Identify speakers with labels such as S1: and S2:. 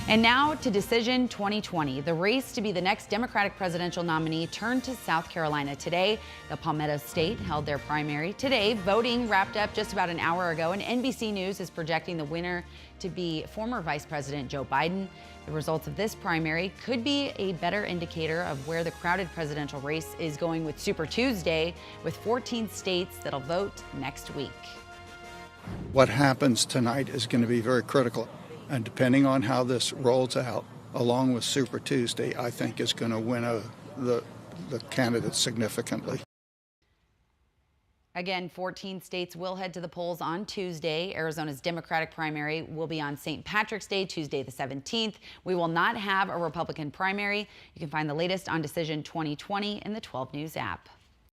S1: And now to Decision 2020. The race to be the next Democratic presidential nominee turned to South Carolina today. The Palmetto State held their primary today. Voting wrapped up just about an hour ago, and NBC News is projecting the winner to be former Vice President Joe Biden. The results of this primary could be a better indicator of where the crowded presidential race is going with Super Tuesday, with 14 states that'll vote next week.
S2: What happens tonight is going to be very critical. And depending on how this rolls out, along with Super Tuesday, I think is going to win the candidates significantly.
S1: Again, 14 states will head to the polls on Tuesday. Arizona's Democratic primary will be on St. Patrick's Day, Tuesday the 17th. We will not have a Republican primary. You can find the latest on Decision 2020 in the 12 News app.